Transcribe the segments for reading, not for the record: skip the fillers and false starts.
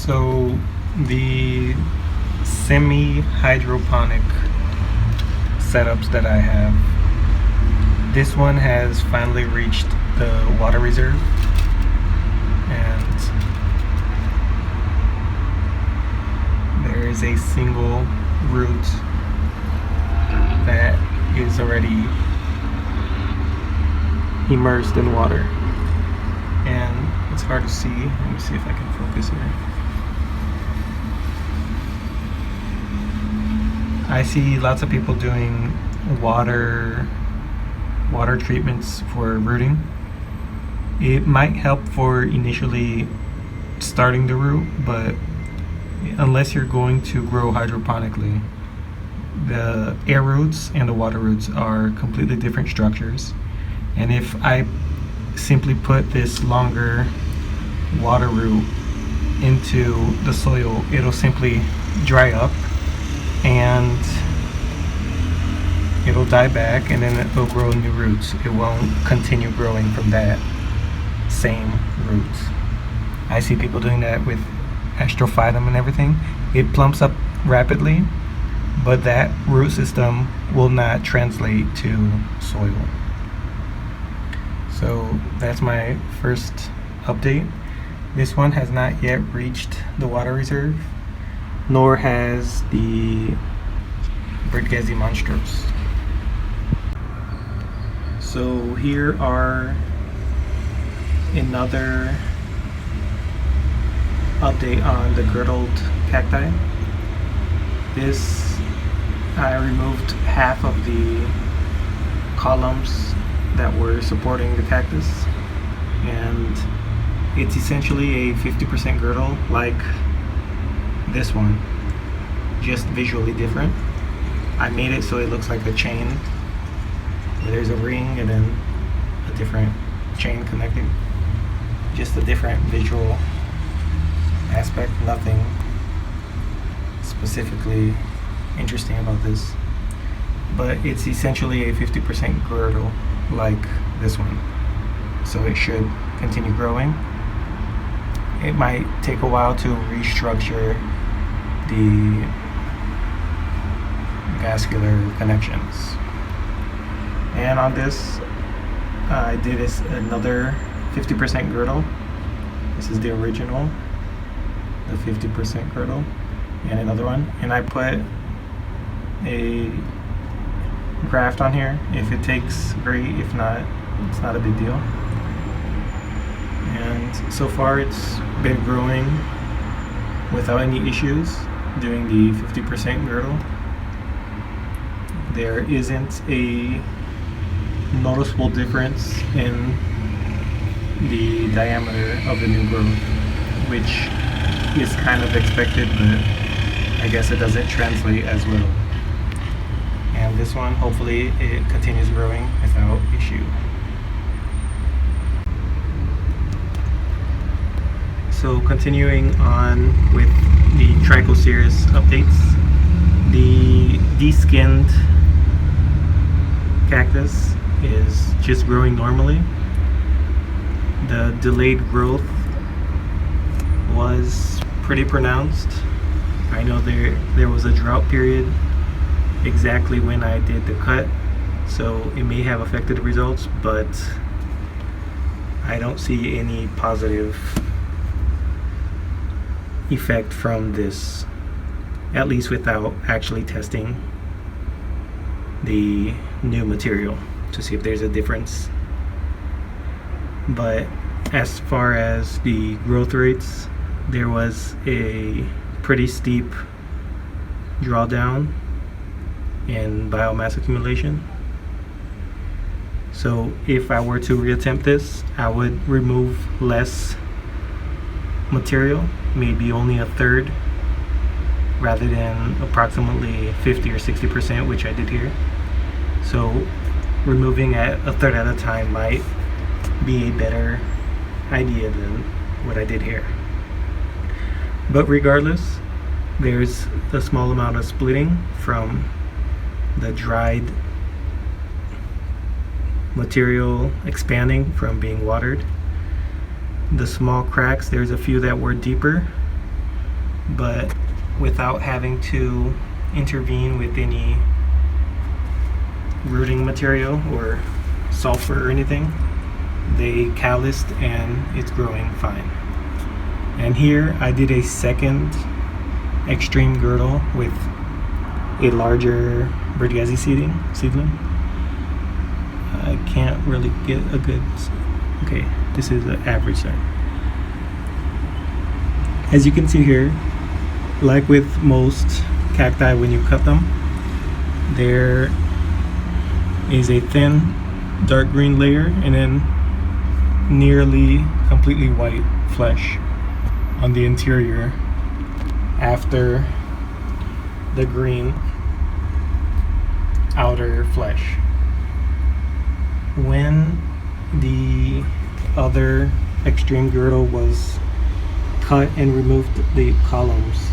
So the semi-hydroponic setups that I have, this one has finally reached the water reserve, and there is a single root that is already immersed in water, and it's hard to see. Let me see if I can focus here. I see lots of people doing water treatments for rooting. It might help for initially starting the root, but unless you're going to grow hydroponically, the air roots and the water roots are completely different structures. And if I simply put this longer water root into the soil, it'll simply dry up and it'll die back, and then it'll grow new roots. It won't continue growing from that same root. I see people doing that with astrophytum and everything. It plumps up rapidly, but that root system will not translate to soil. So that's my first update. This one has not yet reached the water reserve, nor has the bridgesii monstros. So here are another update on the girdled cacti. This, I removed half of the columns that were supporting the cactus, and it's essentially a 50% girdle like this one, just visually different. I made it so it looks like a chain where there's a ring and then a different chain connecting. Just a different visual aspect, nothing specifically interesting about this, but it's essentially a 50% girdle like this one, so it should continue growing. It might take a while to restructure the vascular connections. And on this, I did another 50% girdle. This is the original, the 50% girdle, and another one. And I put a graft on here. If it takes, great. If not, it's not a big deal. And so far it's been growing without any issues doing the 50% girdle. There isn't a noticeable difference in the diameter of the new growth, which is kind of expected, but I guess it doesn't translate as well. And this one, hopefully it continues growing without issue. So continuing on with the Trichocereus updates, the deskinned cactus is just growing normally. The delayed growth was pretty pronounced. I know there was a drought period exactly when I did the cut, so it may have affected the results, but I don't see any positive effect from this, at least without actually testing the new material to see if there's a difference. But as far as the growth rates, there was a pretty steep drawdown in biomass accumulation. So if I were to reattempt this, I would remove less material, maybe only a third, rather than approximately 50 or 60%, which I did here. So removing at a third at a time might be a better idea than what I did here. But regardless, there's a small amount of splitting from the dried material expanding from being watered. The small cracks, there's a few that were deeper, but without having to intervene with any rooting material or sulfur or anything. They calloused and it's growing fine. And here I did a second extreme girdle with a larger bridgesii seedling. I can't really get a good, okay, this is the average size. As you can see here, like with most cacti, when you cut them, there is a thin dark green layer and then nearly completely white flesh on the interior after the green outer flesh. When the other extreme girdle was cut and removed the columns,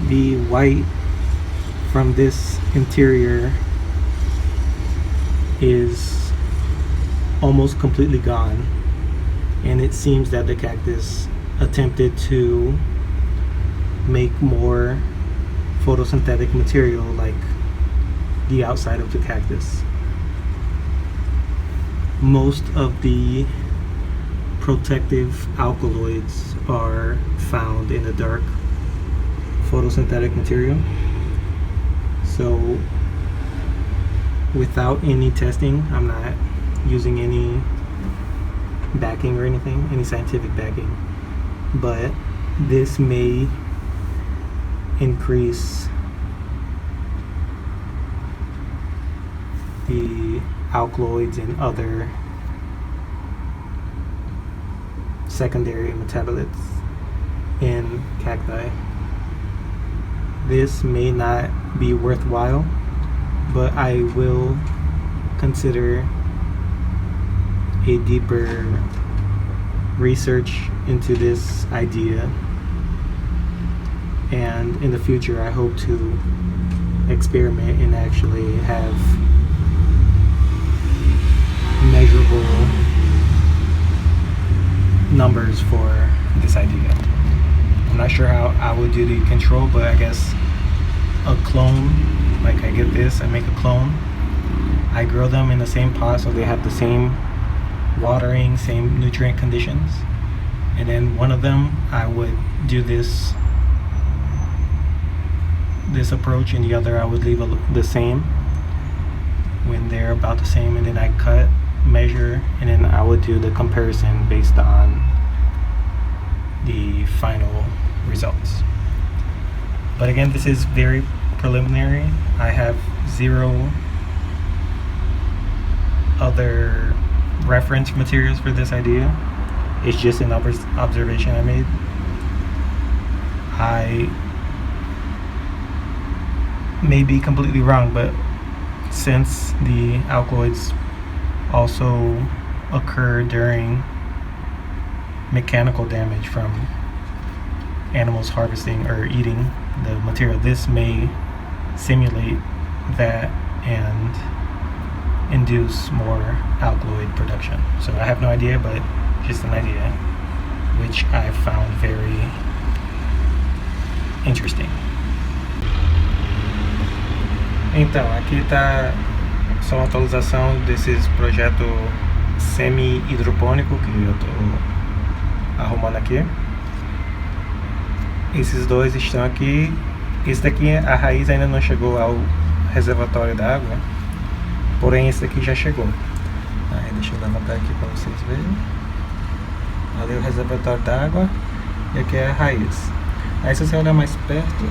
the white from this interior is almost completely gone, and it seems that the cactus attempted to make more photosynthetic material like the outside of the cactus. Most of the protective alkaloids are found in the dark photosynthetic material. So without any testing, I'm not using any backing or anything, any scientific backing, but this may increase the alkaloids and other secondary metabolites in cacti. This may not be worthwhile, but I will consider a deeper research into this idea, and in the future I hope to experiment and actually have measurable numbers for this idea. I'm not sure how I would do the control, but I guess a clone, like I get this, I make a clone, I grow them in the same pot so they have the same watering, same nutrient conditions, and then one of them I would do this approach, and the other I would leave the same when they're about the same, and then I cut, measure, and then I would do the comparison based on the final results. But again, this is very preliminary. I have zero other reference materials for this idea. It's just an observation I made. I may be completely wrong, but since the alkaloids also occur during mechanical damage from animals harvesting or eating the material, this may simulate that and induce more alkaloid production. So I have no idea, but just an idea which I found very interesting. Então, aqui está só uma atualização desse projeto semi-hidropônico que eu estou arrumando aqui. Esses dois estão aqui. Esse daqui, a raiz ainda não chegou ao reservatório da água, porém esse daqui já chegou. Aí, deixa eu levantar aqui para vocês verem. Ali é o reservatório da água e aqui é a raiz. Aí, se você olhar mais perto,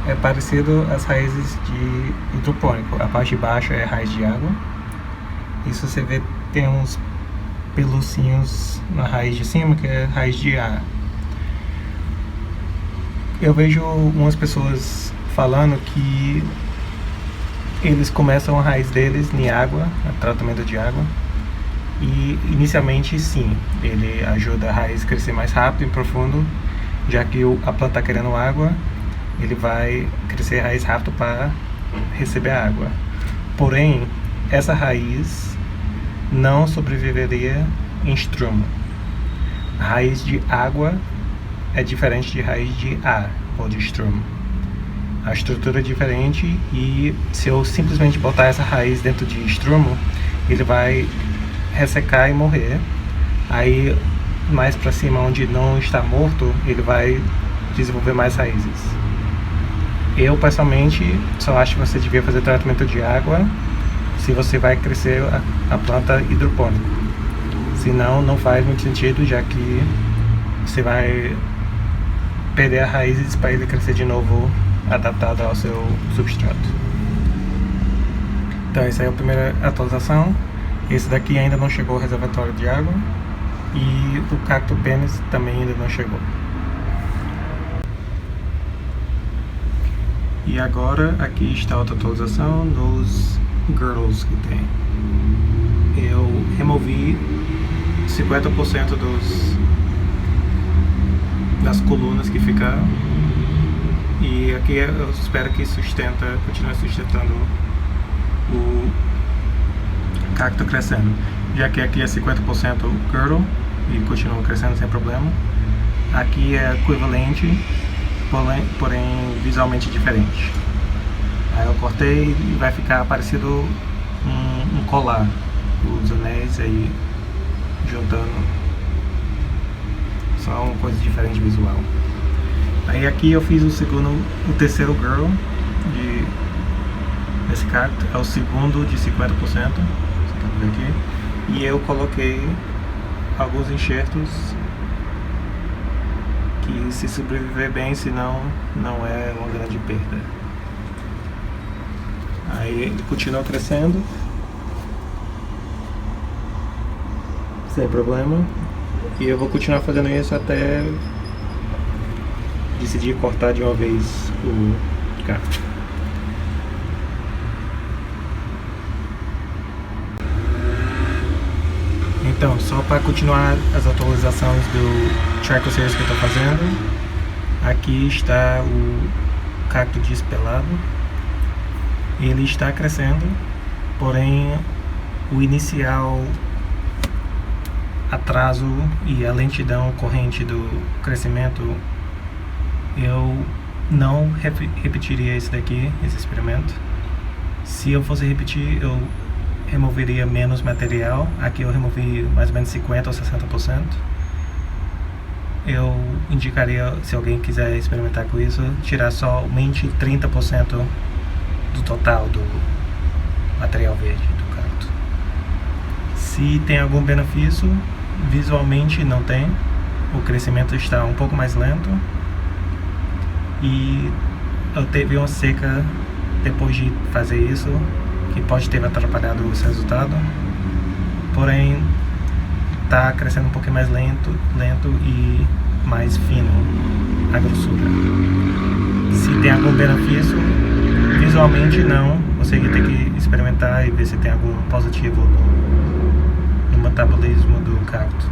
é parecido às raízes de hidropônico. A parte de baixo é raiz de água. E se você ver, tem uns pelucinhos na raiz de cima, que é raiz de ar. Eu vejo umas pessoas falando que eles começam a raiz deles em água, tratamento de água. E inicialmente sim, ele ajuda a raiz a crescer mais rápido e profundo, já que a planta está querendo água, ele vai crescer a raiz rápido para receber a água. Porém, essa raiz não sobreviveria em estrumo. A raiz de água é diferente de raiz de ar ou de strumo. A estrutura é diferente e se eu simplesmente botar essa raiz dentro de strumo, ele vai ressecar e morrer. Aí mais para cima, onde não está morto, ele vai desenvolver mais raízes. Eu pessoalmente só acho que você devia fazer tratamento de água se você vai crescer a planta hidropônica. Senão não faz muito sentido, já que você vai perder as raízes para ele crescer de novo adaptado ao seu substrato. Então essa é a primeira atualização. Esse daqui ainda não chegou ao reservatório de água e o cacto pênis também ainda não chegou. E agora aqui está a outra atualização nos girdles que tem. Eu removi 50% das colunas que ficaram e aqui eu espero que continue sustentando o cacto crescendo, já que aqui é 50% girdle e continua crescendo sem problema. Aqui é equivalente, porém visualmente diferente. Aí eu cortei e vai ficar parecido um colar, os anéis aí juntando, só uma coisa diferente visual. Aí aqui eu fiz o terceiro girdle desse cacto, é o segundo de 50%, você quer ver aqui, e eu coloquei alguns enxertos que se sobreviver bem, senão não é uma grande perda. Aí ele continua crescendo sem problema e eu vou continuar fazendo isso até decidir cortar de uma vez o cacto. Então, só para continuar as atualizações do Trichocereus que eu estou fazendo, aqui está o cacto despelado. Ele está crescendo, porém o inicial atraso e a lentidão corrente do crescimento, eu não repetiria esse experimento. Se eu fosse repetir, eu removeria menos material. Aqui eu removi mais ou menos 50% ou 60%. Eu indicaria, se alguém quiser experimentar com isso, tirar somente 30% do total do material verde do cacto. Se tem algum benefício, visualmente não tem. O crescimento está um pouco mais lento e eu teve uma seca depois de fazer isso que pode ter atrapalhado esse resultado, porém está crescendo um pouquinho mais lento e mais fino a grossura. Se tem algum benefício, visualmente não, você vai ter que experimentar e ver se tem algum positivo no metabolismo do cacto,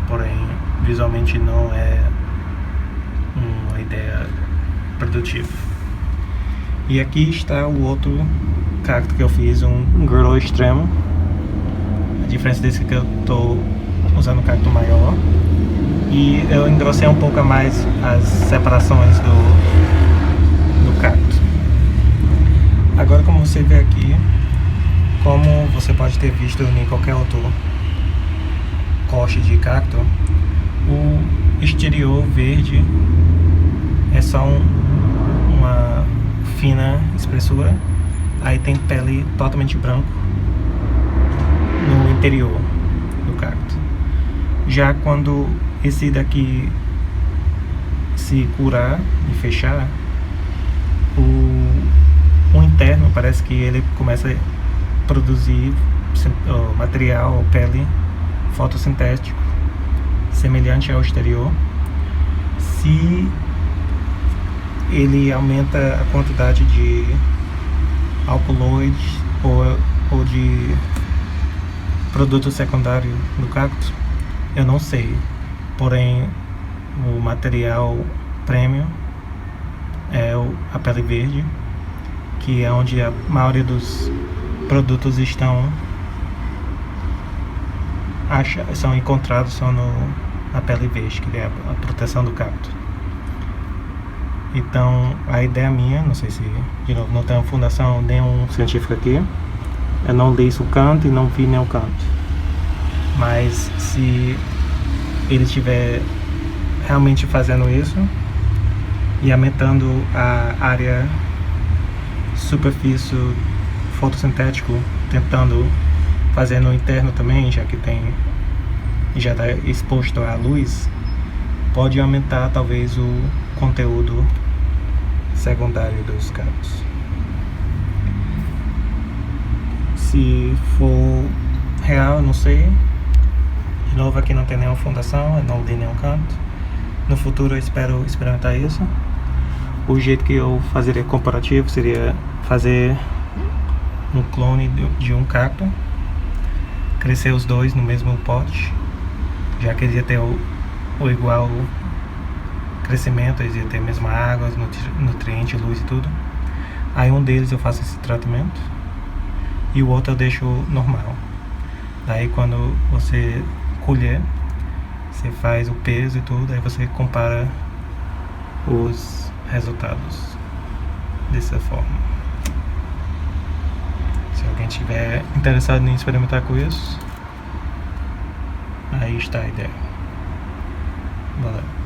porém visualmente não é uma ideia produtiva. E aqui está o outro cacto que eu fiz, um girdle extremo. A diferença desse é que eu estou usando um cacto maior e eu engrossei um pouco a mais as separações do cacto. Agora, como você vê aqui, como você pode ter visto em qualquer outro corte de cacto, o exterior verde é só uma fina espessura, aí tem pele totalmente branco no interior do cacto. Já quando esse daqui se curar e fechar, o interno parece que ele começa a produzir material, pele fotossintético semelhante ao exterior. Se ele aumenta a quantidade de Alkaloid ou de produto secundário do cacto, eu não sei, porém o material premium é a pele verde, que é onde a maioria dos produtos são encontrados, são a pele verde, que é a proteção do cacto. Então, a ideia minha, não sei se, de novo, não tem uma fundação nenhum científico aqui, eu não li isso canto e não vi nenhum canto. Mas se ele estiver realmente fazendo isso e aumentando a área superfície fotossintético, tentando fazer no interno também, já que já está exposto à luz, pode aumentar talvez o conteúdo secundário dos cactos. Se for real, não sei. De novo, aqui não tem nenhuma fundação, eu não li nenhum canto. No futuro eu espero experimentar isso. O jeito que eu fazeria comparativo seria fazer um clone de um cacto, crescer os dois no mesmo pote, já que eles iam ter o igual crescimento, eles iam ter a mesma água, nutriente, luz e tudo. Aí um deles eu faço esse tratamento e o outro eu deixo normal. Daí quando você colher, você faz o peso e tudo, aí você compara os resultados dessa forma. Se alguém estiver interessado em experimentar com isso, aí está a ideia. Valeu.